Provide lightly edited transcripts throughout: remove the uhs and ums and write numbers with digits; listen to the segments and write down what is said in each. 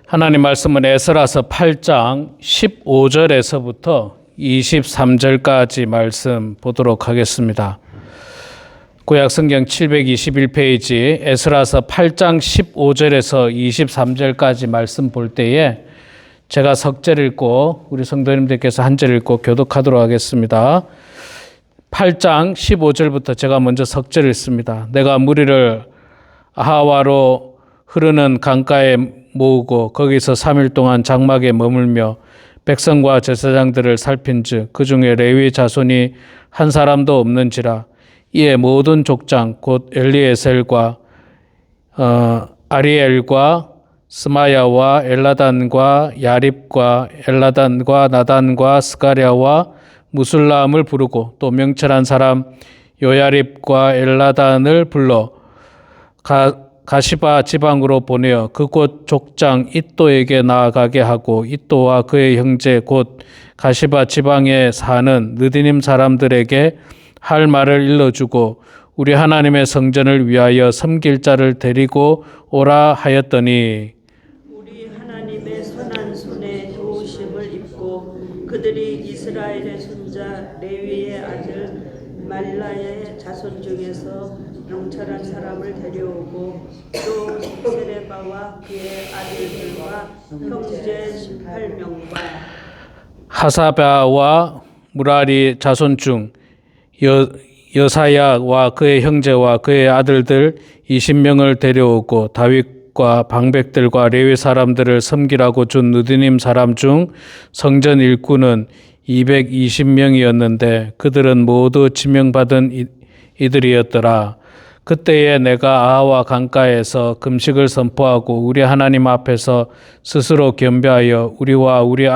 하나님 말씀은 에스라서 8장 15절에서부터 23절까지 말씀 보도록 하겠습니다. 구약 성경 721페이지 에스라서 8장 15절에서 23절까지 말씀 볼 때에 제가 석절 읽고 우리 성도님들께서 한 절 읽고 교독하도록 하겠습니다. 8장 15절부터 제가 먼저 석절 읽습니다. 내가 무리를 아하와로 흐르는 강가에 모으고 거기서 3일 동안 장막에 머물며 백성과 제사장들을 살핀즉 그 중에 레위 자손이 한 사람도 없는지라. 이에 모든 족장 곧 엘리에셀과 아리엘과 스마야와 엘라단과 야립과 엘라단과 나단과 스가랴와 무술람을 부르고 또 명철한 사람 요야립과 엘라단을 불러 가시바 지방으로 보내어 그곳 족장 이또에게 나아가게 하고 이또와 그의 형제 곧 가시바 지방에 사는 느디님 사람들에게 할 말을 일러주고 우리 하나님의 성전을 위하여 섬길 자를 데리고 오라 하였더니 우리 하나님의 선한 손에 도우심을 입고 그들이 이스라엘의 손자 레위의 아들 말라의 자손 중에서 명철한 사람을 데려오고 또 세레바와 그의 아들들과 형제 18명과 하사바와 무라리 자손 중 여사야와 그의 형제와 그의 아들들 20명을 데려오고 다윗과 방백들과 레위 사람들을 섬기라고 준 느디님 사람 중 성전 일꾼은 220명이었는데 그들은 모두 지명받은 이들이었더라. 그때에 내가 아하와 강가에서 금식을 선포하고 우리 하나님 앞에서 스스로 겸비하여 우리와 우리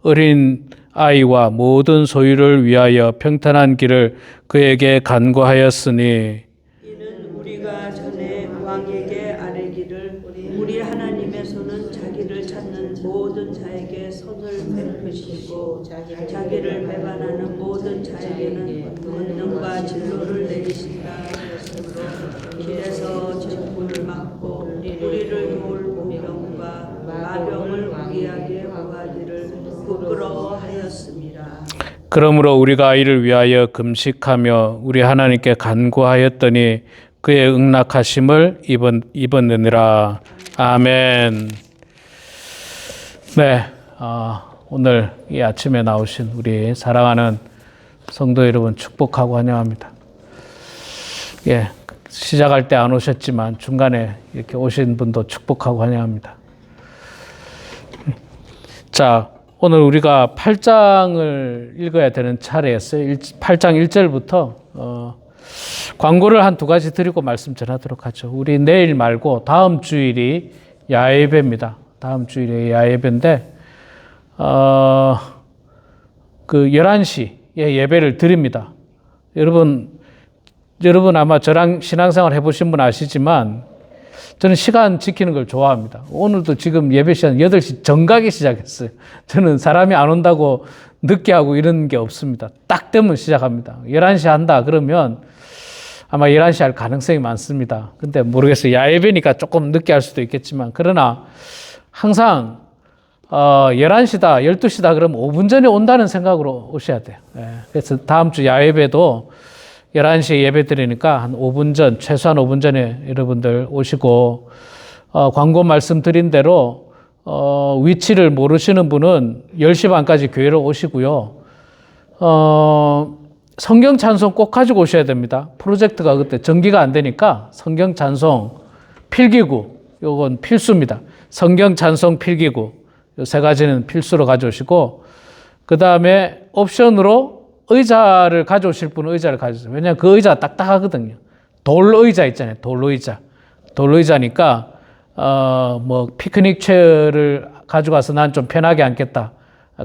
어린 아이와 모든 소유를 위하여 평탄한 길을 그에게 간구하였으니 이는 우리가 전에 왕에게 아뢰기를 우리 하나님의 손은 자기를 찾는 모든 자에게 손을 베푸시고 자기를 배반하는 모든 자에게는 권능과 진노를 내리신다 하였으므로 길에서 적군을 막고 우리를 도울 보병과 마병을 무기하게 구하기를 부끄러워하였습니다. 그러므로 우리가 이를 위하여 금식하며 우리 하나님께 간구하였더니 그의 응낙하심을 입었느니라. 아멘. 네, 오늘 이 아침에 나오신 우리 사랑하는 성도 여러분 축복하고 환영합니다. 예, 시작할 때 안 오셨지만 중간에 이렇게 오신 분도 축복하고 환영합니다. 자, 오늘 우리가 8장을 읽어야 되는 차례였어요. 8장 1절부터 광고를 한 두 가지 드리고 말씀 전하도록 하죠. 우리 내일 말고 다음 주일이 야예배입니다. 다음 주일이 야예배인데 그 11시에 예배를 드립니다. 여러분 아마 저랑 신앙생활 해보신 분 아시지만 저는 시간 지키는 걸 좋아합니다. 오늘도 지금 예배 시간 8시 정각에 시작했어요. 저는 사람이 안 온다고 늦게 하고 이런 게 없습니다. 딱 되면 시작합니다. 11시 한다 그러면 아마 11시 할 가능성이 많습니다. 근데 모르겠어요. 야예배니까 조금 늦게 할 수도 있겠지만 그러나 항상 11시다 12시다 그러면 5분 전에 온다는 생각으로 오셔야 돼요. 그래서 다음 주 야예배도 11시에 예배 드리니까 한 5분 전, 최소한 5분 전에 여러분들 오시고, 광고 말씀드린 대로, 위치를 모르시는 분은 10시 반까지 교회로 오시고요. 성경 찬송 꼭 가지고 오셔야 됩니다. 프로젝트가 그때 전기가 안 되니까 성경 찬송 필기구, 요건 필수입니다. 성경 찬송 필기구, 요 세 가지는 필수로 가져오시고, 그 다음에 옵션으로 의자를 가져오실 분은 의자를 가져오세요. 왜냐하면 그 의자 딱딱하거든요. 돌의자 있잖아요. 돌의자. 돌의자니까 뭐 피크닉 체어를 가져가서 난 좀 편하게 앉겠다.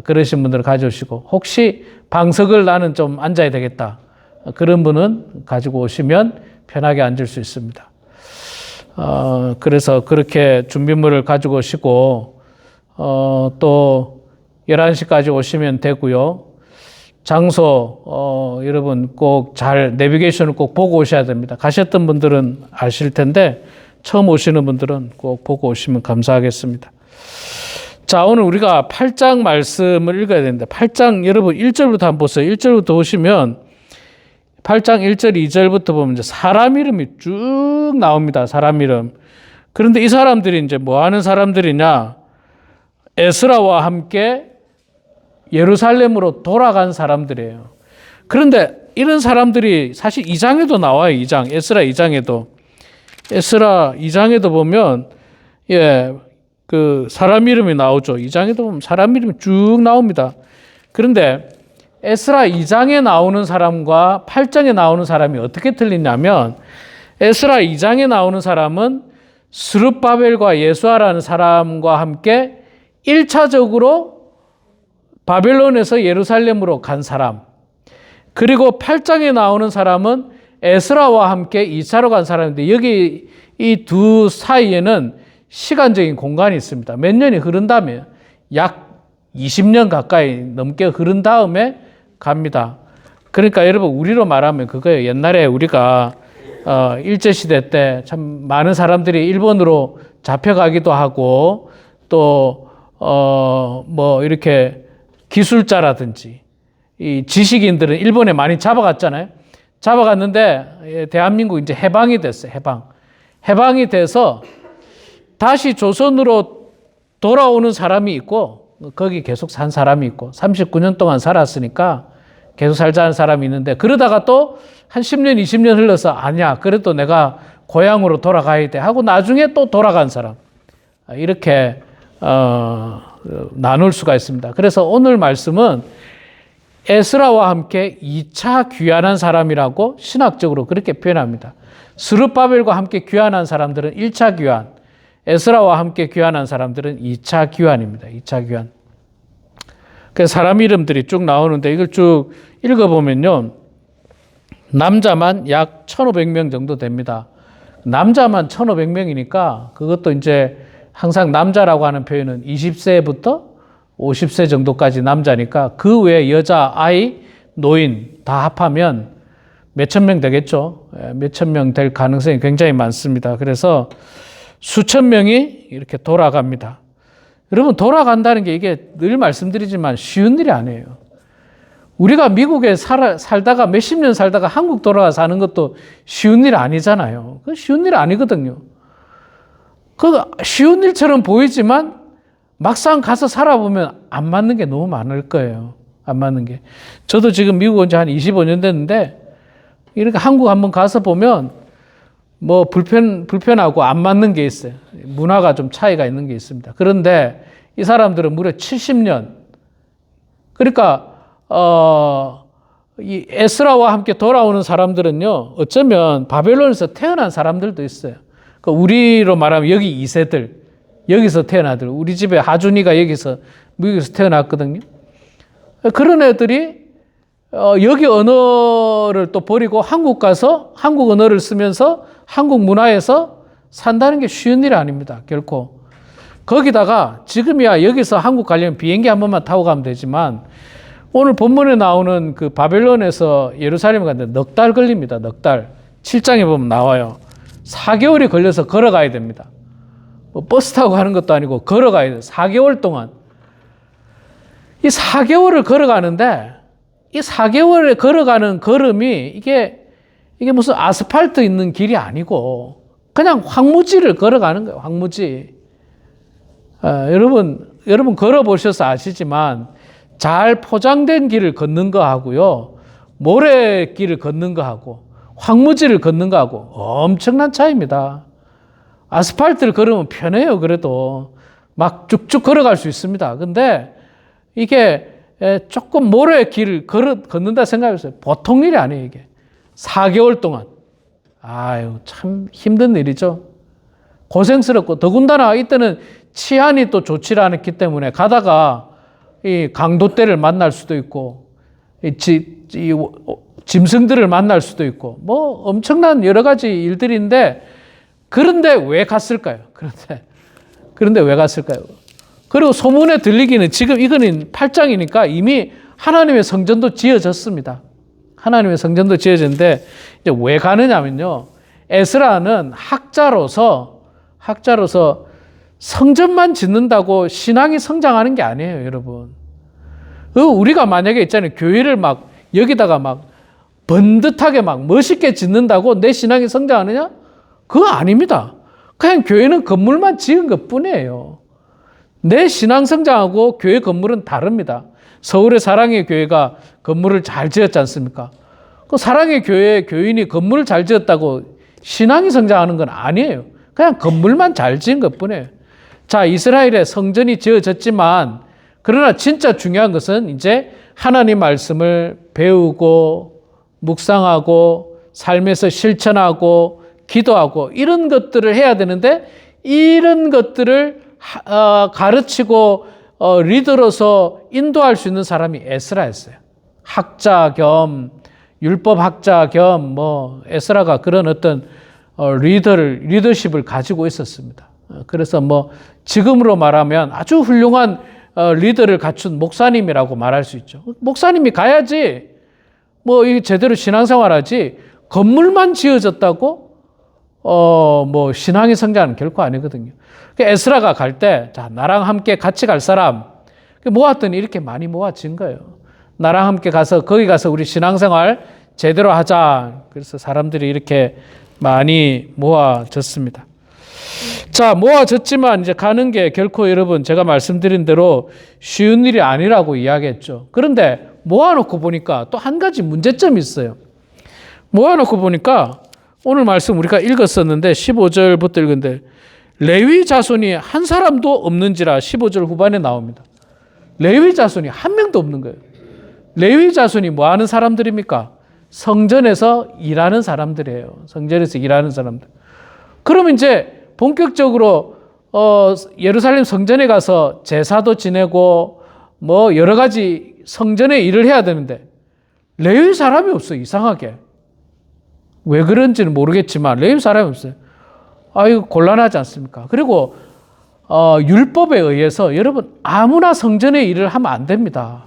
그러신 분들을 가져오시고 혹시 방석을 나는 좀 앉아야 되겠다. 그런 분은 가지고 오시면 편하게 앉을 수 있습니다. 그래서 그렇게 준비물을 가지고 오시고 또 11시까지 오시면 되고요. 장소 여러분 꼭 잘 내비게이션을 꼭 보고 오셔야 됩니다. 가셨던 분들은 아실 텐데 처음 오시는 분들은 꼭 보고 오시면 감사하겠습니다. 자, 오늘 우리가 8장 말씀을 읽어야 되는데 8장 여러분 1절부터 한번 보세요. 1절부터 보시면 8장 1절 2절부터 보면 이제 사람 이름이 쭉 나옵니다. 사람 이름. 그런데 이 사람들이 이제 뭐 하는 사람들이냐? 에스라와 함께 예루살렘으로 돌아간 사람들이에요. 그런데 이런 사람들이 사실 2장에도 나와요. 2장. 에스라 2장에도. 에스라 2장에도 보면 그 사람 이름이 나오죠. 2장에도 보면 사람 이름이 쭉 나옵니다. 그런데 에스라 2장에 나오는 사람과 8장에 나오는 사람이 어떻게 틀리냐면 에스라 2장에 나오는 사람은 스룹바벨과 예수아라는 사람과 함께 1차적으로 바벨론에서 예루살렘으로 간 사람, 그리고 8장에 나오는 사람은 에스라와 함께 2차로 간 사람인데 여기 이 두 사이에는 시간적인 공간이 있습니다. 몇 년이 흐른 다음에 약 20년 가까이 넘게 흐른 다음에 갑니다. 그러니까 여러분 우리로 말하면 그거예요. 옛날에 우리가 일제시대 때 참 많은 사람들이 일본으로 잡혀가기도 하고 또 뭐 이렇게 기술자라든지 이 지식인들은 일본에 많이 잡아갔잖아요. 잡아갔는데 대한민국 이제 해방이 됐어요. 해방이 돼서 다시 조선으로 돌아오는 사람이 있고 거기 계속 산 사람이 있고 39년 동안 살았으니까 계속 살자는 사람이 있는데 그러다가 또 한 10년, 20년 흘러서 아니야. 그래도 내가 고향으로 돌아가야 돼 하고 나중에 또 돌아간 사람. 이렇게 나눌 수가 있습니다. 그래서 오늘 말씀은 에스라와 함께 2차 귀환한 사람이라고 신학적으로 그렇게 표현합니다. 스룹바벨과 함께 귀환한 사람들은 1차 귀환, 에스라와 함께 귀환한 사람들은 2차 귀환입니다. 2차 귀환. 그래서 사람 이름들이 쭉 나오는데 이걸 쭉 읽어보면요. 남자만 약 1,500명 정도 됩니다. 남자만 1,500명이니까 그것도 이제 항상 남자라고 하는 표현은 20세부터 50세 정도까지 남자니까 그 외에 여자, 아이, 노인 다 합하면 몇천 명 되겠죠. 몇천 명 될 가능성이 굉장히 많습니다. 그래서 수천 명이 이렇게 돌아갑니다. 여러분 돌아간다는 게 이게 늘 말씀드리지만 쉬운 일이 아니에요. 우리가 미국에 살다가 몇십 년 살다가 한국 돌아가 사는 것도 쉬운 일 아니잖아요. 그 쉬운 일 아니거든요. 그 쉬운 일처럼 보이지만 막상 가서 살아보면 안 맞는 게 너무 많을 거예요. 안 맞는 게. 저도 지금 미국 온 지 한 25년 됐는데 이렇게 한국 한번 가서 보면 뭐 불편하고 안 맞는 게 있어요. 문화가 좀 차이가 있는 게 있습니다. 그런데 이 사람들은 무려 70년. 그러니까 이 에스라와 함께 돌아오는 사람들은요, 어쩌면 바벨론에서 태어난 사람들도 있어요. 그러니까 우리로 말하면 여기 2세들, 여기서 태어나들, 우리 집에 하준이가 여기서 미국에서 태어났거든요. 그런 애들이 여기 언어를 또 버리고 한국 가서 한국 언어를 쓰면서 한국 문화에서 산다는 게 쉬운 일이 아닙니다. 결코. 거기다가 지금이야 여기서 한국 가려면 비행기 한 번만 타고 가면 되지만 오늘 본문에 나오는 그 바벨론에서 예루살렘에 갔는데 넉 달 걸립니다. 넉 달. 7장에 보면 나와요. 4개월이 걸려서 걸어가야 됩니다. 뭐 버스 타고 가는 것도 아니고 걸어가야 돼요. 4개월 동안. 이 4개월을 걸어가는데 이 4개월에 걸어가는 걸음이 이게 무슨 아스팔트 있는 길이 아니고 그냥 황무지를 걸어가는 거예요. 황무지. 여러분 걸어보셔서 아시지만 잘 포장된 길을 걷는 거하고요. 모래길을 걷는 거하고 황무지를 걷는 거하고 엄청난 차이입니다. 아스팔트를 걸으면 편해요. 그래도 막 쭉쭉 걸어갈 수 있습니다. 근데 이게 조금 모래길을 걷는다 생각해보세요. 보통 일이 아니에요. 이게 4개월 동안. 아유 참 힘든 일이죠. 고생스럽고 더군다나 이때는 치안이 또 좋지 않았기 때문에 가다가 이 강도떼를 만날 수도 있고 이 짐승들을 만날 수도 있고 뭐 엄청난 여러 가지 일들인데 그런데 왜 갔을까요? 그런데 왜 갔을까요? 그리고 소문에 들리기는 지금 이거는 8장이니까 이미 하나님의 성전도 지어졌습니다. 하나님의 성전도 지어졌는데 이제 왜 가느냐면요. 에스라는 학자로서 성전만 짓는다고 신앙이 성장하는 게 아니에요, 여러분. 우리가 만약에 있잖아요. 교회를 막 여기다가 막 번듯하게 막 멋있게 짓는다고 내 신앙이 성장하느냐? 그거 아닙니다. 그냥 교회는 건물만 지은 것 뿐이에요. 내 신앙 성장하고 교회 건물은 다릅니다. 서울의 사랑의 교회가 건물을 잘 지었지 않습니까? 그 사랑의 교회 교인이 건물을 잘 지었다고 신앙이 성장하는 건 아니에요. 그냥 건물만 잘 지은 것 뿐이에요. 자, 이스라엘의 성전이 지어졌지만 그러나 진짜 중요한 것은 이제 하나님 말씀을 배우고 묵상하고 삶에서 실천하고 기도하고 이런 것들을 해야 되는데 이런 것들을 가르치고 리더로서 인도할 수 있는 사람이 에스라였어요. 학자 겸 율법학자 겸 에스라가 그런 어떤 리더십을 가지고 있었습니다. 그래서 지금으로 말하면 아주 훌륭한 리더를 갖춘 목사님이라고 말할 수 있죠. 목사님이 가야지 이 제대로 신앙생활하지 건물만 지어졌다고 신앙이 성장은 결코 아니거든요. 에스라가 갈 때, 자, 나랑 함께 같이 갈 사람 모았더니 이렇게 많이 모아진 거예요. 나랑 함께 가서 거기 가서 우리 신앙생활 제대로 하자. 그래서 사람들이 이렇게 많이 모아졌습니다. 자, 모아졌지만 이제 가는 게 결코 여러분 제가 말씀드린 대로 쉬운 일이 아니라고 이야기했죠. 그런데 모아놓고 보니까 또 한 가지 문제점이 있어요. 모아놓고 보니까 오늘 말씀 우리가 읽었었는데 15절부터 읽은데 레위 자손이 한 사람도 없는지라 15절 후반에 나옵니다. 레위 자손이 한 명도 없는 거예요. 레위 자손이 뭐 하는 사람들입니까? 성전에서 일하는 사람들이에요. 성전에서 일하는 사람들. 그러면 이제 본격적으로 예루살렘 성전에 가서 제사도 지내고 여러 가지 성전의 일을 해야 되는데 레위 사람이 없어요. 이상하게. 왜 그런지는 모르겠지만 레위 사람이 없어요. 이거 곤란하지 않습니까? 그리고 율법에 의해서 여러분 아무나 성전의 일을 하면 안 됩니다.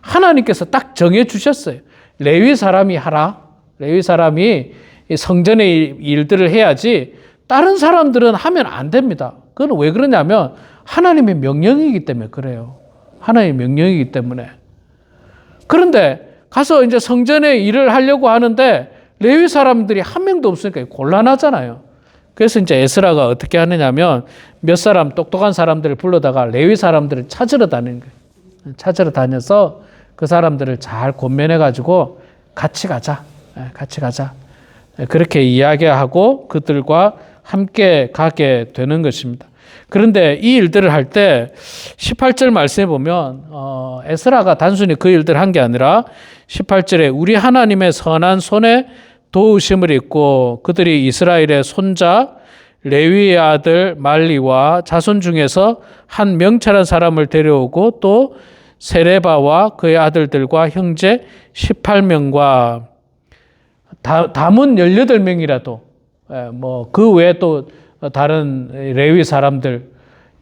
하나님께서 딱 정해 주셨어요. 레위 사람이 하라. 레위 사람이 성전의 일들을 해야지 다른 사람들은 하면 안 됩니다. 그건 왜 그러냐면 하나님의 명령이기 때문에 그래요. 하나님의 명령이기 때문에. 그런데 가서 이제 성전의 일을 하려고 하는데 레위 사람들이 한 명도 없으니까 곤란하잖아요. 그래서 이제 에스라가 어떻게 하느냐면 몇 사람 똑똑한 사람들을 불러다가 레위 사람들을 찾으러 다니는 거예요. 찾으러 다녀서 그 사람들을 잘 권면해가지고 같이 가자. 같이 가자. 그렇게 이야기하고 그들과 함께 가게 되는 것입니다. 그런데 이 일들을 할 때 18절 말씀해 보면 에스라가 단순히 그 일들을 한 게 아니라 18절에 우리 하나님의 선한 손에 도우심을 입고 그들이 이스라엘의 손자 레위의 아들 말리와 자손 중에서 한 명철한 사람을 데려오고 또 세레바와 그의 아들들과 형제 18명과 담은 18명이라도 그 외에 또 다른 레위 사람들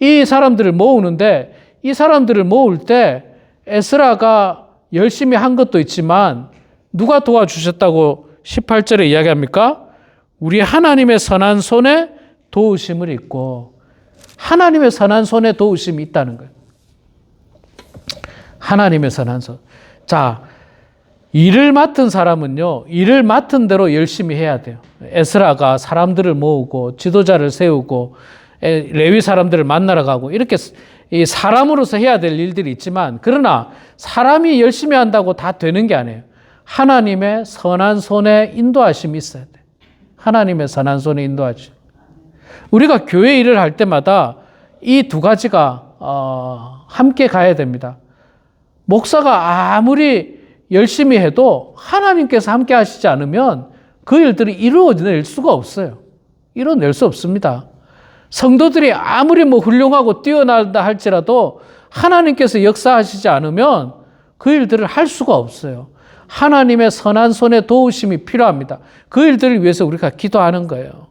이 사람들을 모으는데 이 사람들을 모을 때 에스라가 열심히 한 것도 있지만 누가 도와주셨다고 18절에 이야기합니까? 우리 하나님의 선한 손에 도우심을 입고 하나님의 선한 손에 도우심이 있다는 거예요. 하나님의 선한 손. 자, 일을 맡은 사람은요, 일을 맡은 대로 열심히 해야 돼요. 에스라가 사람들을 모으고 지도자를 세우고 레위 사람들을 만나러 가고 이렇게 이 사람으로서 해야 될 일들이 있지만 그러나 사람이 열심히 한다고 다 되는 게 아니에요. 하나님의 선한 손에 인도하심이 있어야 돼요. 하나님의 선한 손에 인도하심. 우리가 교회 일을 할 때마다 이 두 가지가 함께 가야 됩니다. 목사가 아무리 열심히 해도 하나님께서 함께 하시지 않으면 그 일들이 이루어낼 수가 없어요. 이루어낼 수 없습니다. 성도들이 아무리 훌륭하고 뛰어나다 할지라도 하나님께서 역사하시지 않으면 그 일들을 할 수가 없어요. 하나님의 선한 손에 도우심이 필요합니다. 그 일들을 위해서 우리가 기도하는 거예요.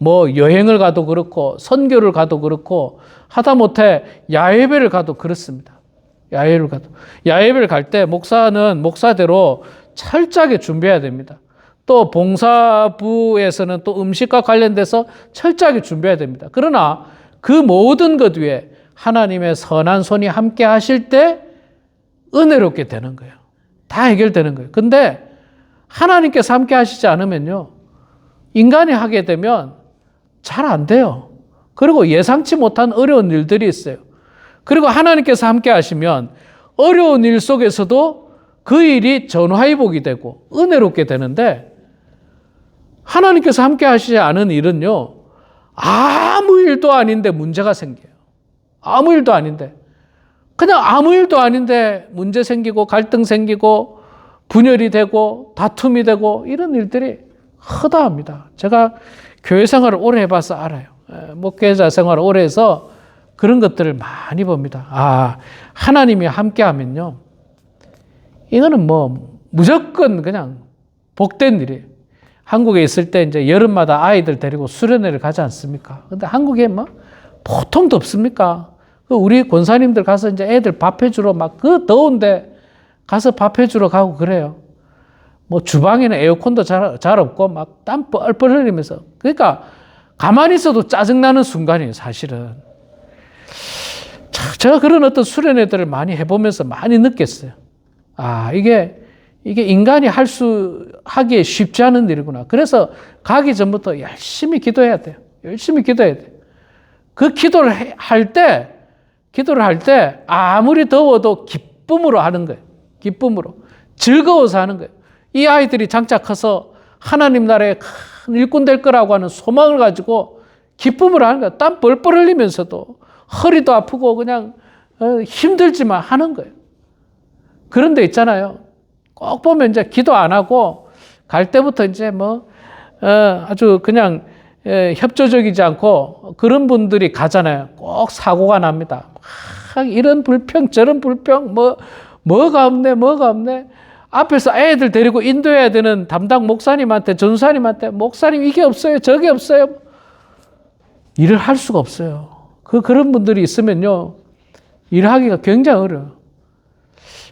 여행을 가도 그렇고 선교를 가도 그렇고 하다못해 야외배를 가도 그렇습니다. 야외배를 갈 때 목사는 목사대로 철저하게 준비해야 됩니다. 또 봉사부에서는 또 음식과 관련돼서 철저하게 준비해야 됩니다. 그러나 그 모든 것 위에 하나님의 선한 손이 함께 하실 때 은혜롭게 되는 거예요. 다 해결되는 거예요. 근데 하나님께서 함께 하시지 않으면요, 인간이 하게 되면 잘 안 돼요. 그리고 예상치 못한 어려운 일들이 있어요. 그리고 하나님께서 함께 하시면 어려운 일 속에서도 그 일이 전화위복이 되고 은혜롭게 되는데, 하나님께서 함께 하시지 않은 일은요, 아무 일도 아닌데 문제가 생겨요. 아무 일도 아닌데. 그냥 아무 일도 아닌데 문제 생기고 갈등 생기고 분열이 되고 다툼이 되고 이런 일들이 허다합니다. 제가 교회 생활을 오래 해봐서 알아요. 목회자 생활을 오래 해서 그런 것들을 많이 봅니다. 아, 하나님이 함께 하면요, 이거는 뭐 무조건 그냥 복된 일이에요. 한국에 있을 때 이제 여름마다 아이들 데리고 수련회를 가지 않습니까? 근데 한국에 뭐 보통 덥습니까? 우리 권사님들 가서 이제 애들 밥 해주러 막 그 더운데 가서 밥 해주러 가고 그래요. 뭐 주방에는 에어컨도 잘 없고 막 땀 뻘뻘 흘리면서. 그러니까 가만히 있어도 짜증나는 순간이에요, 사실은. 제가 그런 어떤 수련회들을 많이 해보면서 많이 느꼈어요. 아, 이게 인간이 하기에 쉽지 않은 일이구나. 그래서 가기 전부터 열심히 기도해야 돼요. 열심히 기도해야 돼요. 그 기도를 할 때 아무리 더워도 기쁨으로 하는 거예요. 기쁨으로. 즐거워서 하는 거예요. 이 아이들이 장차 커서 하나님 나라에 큰 일꾼 될 거라고 하는 소망을 가지고 기쁨으로 하는 거예요. 땀 뻘뻘 흘리면서도 허리도 아프고 그냥 힘들지만 하는 거예요. 그런데 있잖아요. 꼭 보면 이제 기도 안 하고 갈 때부터 이제 아주 그냥 협조적이지 않고 그런 분들이 가잖아요. 꼭 사고가 납니다. 이런 불평 저런 불평 뭐가 없네. 앞에서 애들 데리고 인도해야 되는 담당 목사님한테 전사님한테 목사님 이게 없어요 저게 없어요. 일을 할 수가 없어요. 그런 분들이 있으면요, 일하기가 굉장히 어려워요.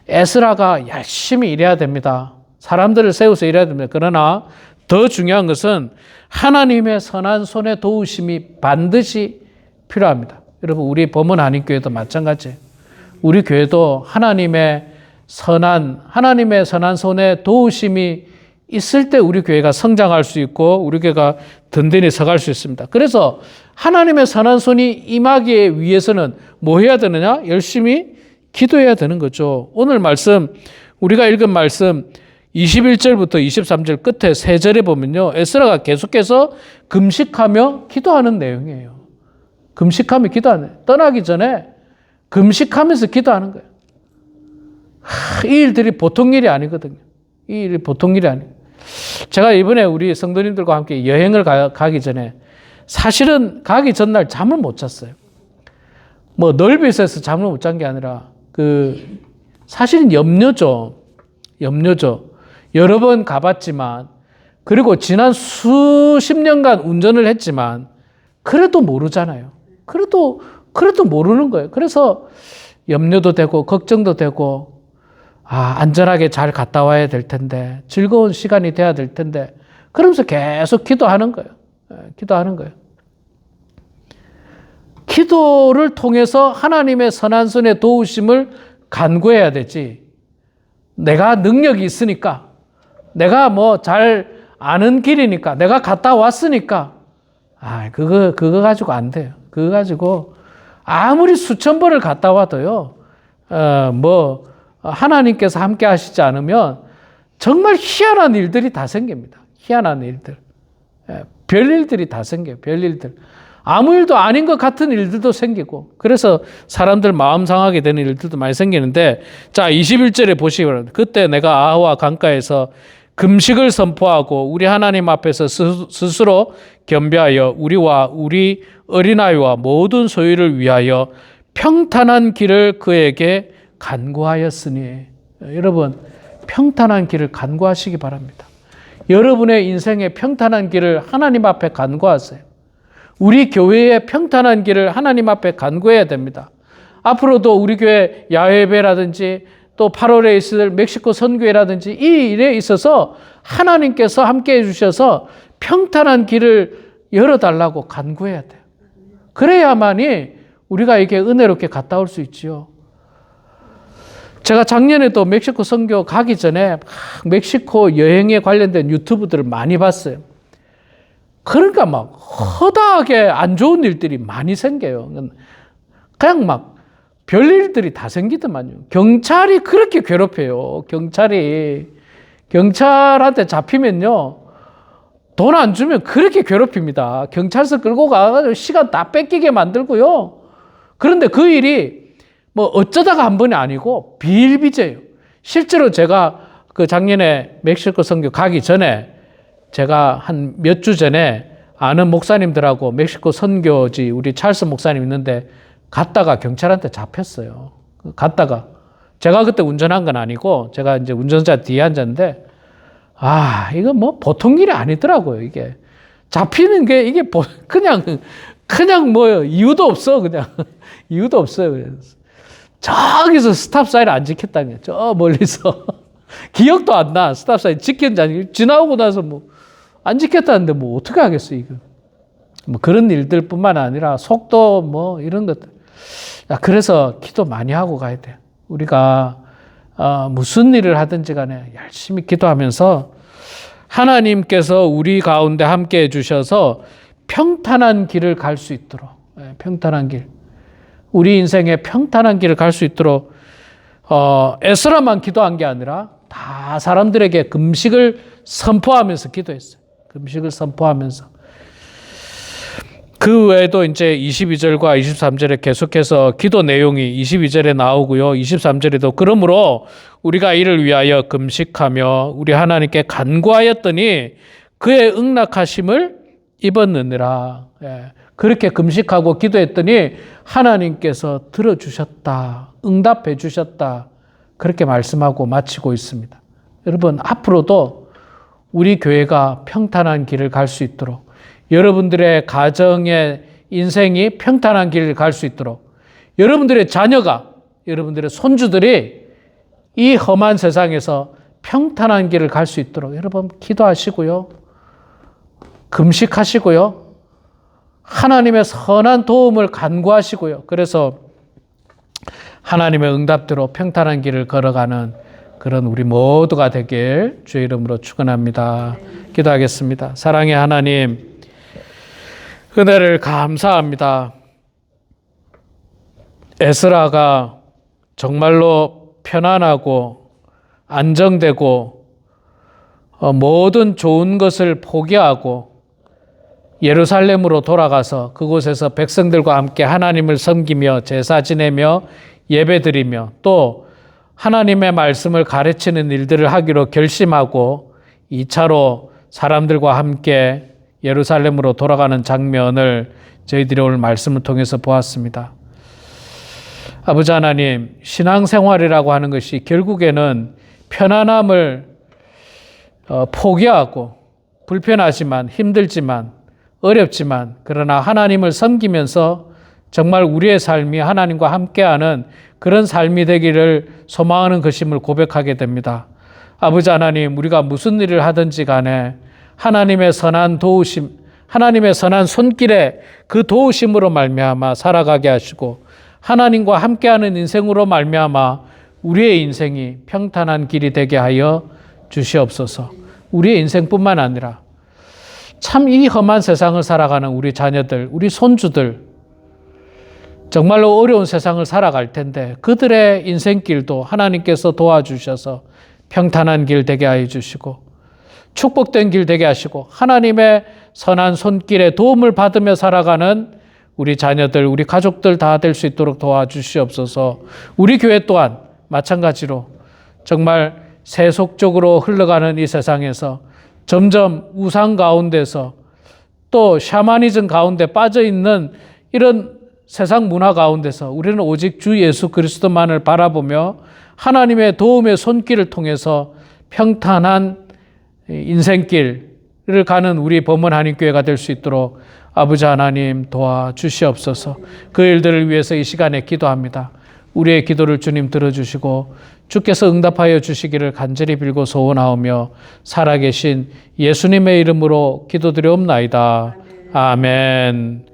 에스라가 열심히 일해야 됩니다. 사람들을 세워서 일해야 됩니다. 그러나 더 중요한 것은 하나님의 선한 손의 도우심이 반드시 필요합니다. 여러분, 우리 범은 한인교회도 마찬가지예요. 우리 교회도 하나님의 선한 손의 도우심이 있을 때 우리 교회가 성장할 수 있고 우리 교회가 든든히 서갈 수 있습니다. 그래서 하나님의 선한 손이 임하기 위해서는 뭐 해야 되느냐? 열심히 기도해야 되는 거죠. 오늘 말씀, 우리가 읽은 말씀 21절부터 23절 끝에 세 절에 보면요, 에스라가 계속해서 금식하며 기도하는 내용이에요. 금식하며 기도하는 거예요. 떠나기 전에 금식하면서 기도하는 거예요. 이 일들이 보통 일이 아니거든요. 이 일이 보통 일이 아니에요. 제가 이번에 우리 성도님들과 함께 여행을 가기 전에 사실은 가기 전날 잠을 못 잤어요. 넓이 있어서 잠을 못 잔 게 아니라 사실은 염려죠. 여러 번 가봤지만, 그리고 지난 수십 년간 운전을 했지만, 그래도 모르잖아요. 그래도 모르는 거예요. 그래서 염려도 되고, 걱정도 되고, 안전하게 잘 갔다 와야 될 텐데, 즐거운 시간이 돼야 될 텐데, 그러면서 계속 기도하는 거예요. 기도하는 거예요. 기도를 통해서 하나님의 선한 손의 도우심을 간구해야 되지. 내가 능력이 있으니까, 내가 잘 아는 길이니까, 내가 갔다 왔으니까, 그거 가지고 안 돼요. 그거 가지고 아무리 수천 번을 갔다 와도요, 하나님께서 함께 하시지 않으면 정말 희한한 일들이 다 생깁니다. 희한한 일들. 별일들이 다 생겨요. 별일들. 아무 일도 아닌 것 같은 일들도 생기고, 그래서 사람들 마음 상하게 되는 일들도 많이 생기는데, 자, 21절에 보시기 바랍니다. 그때 내가 아하와 강가에서 금식을 선포하고 우리 하나님 앞에서 스스로 겸비하여 우리와 우리 어린아이와 모든 소유를 위하여 평탄한 길을 그에게 간구하였으니. 여러분, 평탄한 길을 간구하시기 바랍니다. 여러분의 인생의 평탄한 길을 하나님 앞에 간구하세요. 우리 교회의 평탄한 길을 하나님 앞에 간구해야 됩니다. 앞으로도 우리 교회 야외배라든지 또 8월에 있을 멕시코 선교회라든지 이 일에 있어서 하나님께서 함께 해주셔서 평탄한 길을 열어달라고 간구해야 돼요. 그래야만이 우리가 이게 은혜롭게 갔다 올 수 있지요. 제가 작년에도 멕시코 선교 가기 전에 막 멕시코 여행에 관련된 유튜브들을 많이 봤어요. 그러니까 막 허다하게 안 좋은 일들이 많이 생겨요. 그냥 막 별일들이 다 생기더만요. 경찰이 그렇게 괴롭혀요. 경찰한테 잡히면요, 돈 안 주면 그렇게 괴롭힙니다. 경찰서 끌고 가가지고 시간 다 뺏기게 만들고요. 그런데 그 일이 뭐 어쩌다가 한 번이 아니고 비일비재예요. 실제로 제가 그 작년에 멕시코 선교 가기 전에 제가 한 몇 주 전에 아는 목사님들하고 멕시코 선교지 우리 찰스 목사님 있는데 갔다가 경찰한테 잡혔어요. 갔다가 제가 그때 운전한 건 아니고 제가 이제 운전자 뒤에 앉았는데 이거 뭐 보통 일이 아니더라고요. 이게 잡히는 게 이게 그냥 뭐 이유도 없어. 그냥 이유도 없어요. 저기서 스탑 사인 안 지켰다는 게 저 멀리서 기억도 안 나. 스탑 사인 지켰는지 아니 지나오고 나서 뭐 안 지켰다는데 뭐 어떻게 하겠어 이거. 뭐 그런 일들뿐만 아니라 속도 뭐 이런 것들. 그래서 기도 많이 하고 가야 돼. 우리가 무슨 일을 하든지 간에 열심히 기도하면서 하나님께서 우리 가운데 함께 해주셔서 평탄한 길을 갈 수 있도록, 평탄한 길, 우리 인생에 평탄한 길을 갈 수 있도록 에스라만 기도한 게 아니라 다 사람들에게 금식을 선포하면서 기도했어요. 금식을 선포하면서. 그 외에도 이제 22절과 23절에 계속해서 기도 내용이 22절에 나오고요. 23절에도 그러므로 우리가 이를 위하여 금식하며 우리 하나님께 간구하였더니 그의 응낙하심을 입었느니라. 그렇게 금식하고 기도했더니 하나님께서 들어주셨다. 응답해 주셨다. 그렇게 말씀하고 마치고 있습니다. 여러분, 앞으로도 우리 교회가 평탄한 길을 갈 수 있도록, 여러분들의 가정의 인생이 평탄한 길을 갈 수 있도록, 여러분들의 자녀가, 여러분들의 손주들이 이 험한 세상에서 평탄한 길을 갈 수 있도록 여러분 기도하시고요. 금식하시고요. 하나님의 선한 도움을 간구하시고요. 그래서 하나님의 응답대로 평탄한 길을 걸어가는 그런 우리 모두가 되길 주의 이름으로 축원합니다. 기도하겠습니다. 사랑의 하나님, 은혜를 감사합니다. 에스라가 정말로 편안하고 안정되고 모든 좋은 것을 포기하고 예루살렘으로 돌아가서 그곳에서 백성들과 함께 하나님을 섬기며 제사 지내며 예배드리며 또 하나님의 말씀을 가르치는 일들을 하기로 결심하고 2차로 사람들과 함께 예루살렘으로 돌아가는 장면을 저희들이 오늘 말씀을 통해서 보았습니다. 아버지 하나님, 신앙생활이라고 하는 것이 결국에는 편안함을 포기하고 불편하지만 힘들지만 어렵지만 그러나 하나님을 섬기면서 정말 우리의 삶이 하나님과 함께하는 그런 삶이 되기를 소망하는 것임을 고백하게 됩니다. 아버지 하나님, 우리가 무슨 일을 하든지 간에 하나님의 선한 도우심, 하나님의 선한 손길에 그 도우심으로 말미암아 살아가게 하시고 하나님과 함께하는 인생으로 말미암아 우리의 인생이 평탄한 길이 되게 하여 주시옵소서. 우리의 인생뿐만 아니라 참 이 험한 세상을 살아가는 우리 자녀들, 우리 손주들, 정말로 어려운 세상을 살아갈 텐데 그들의 인생길도 하나님께서 도와주셔서 평탄한 길 되게 하여 주시고 축복된 길 되게 하시고 하나님의 선한 손길에 도움을 받으며 살아가는 우리 자녀들, 우리 가족들 다 될 수 있도록 도와주시옵소서. 우리 교회 또한 마찬가지로 정말 세속적으로 흘러가는 이 세상에서 점점 우상 가운데서 또 샤머니즘 가운데 빠져있는 이런 세상 문화 가운데서 우리는 오직 주 예수 그리스도만을 바라보며 하나님의 도움의 손길을 통해서 평탄한 인생길을 가는 우리 범원 한인교회가 될 수 있도록 아버지 하나님 도와주시옵소서. 그 일들을 위해서 이 시간에 기도합니다. 우리의 기도를 주님 들어주시고 주께서 응답하여 주시기를 간절히 빌고 소원하오며 살아계신 예수님의 이름으로 기도드리옵나이다. 아멘.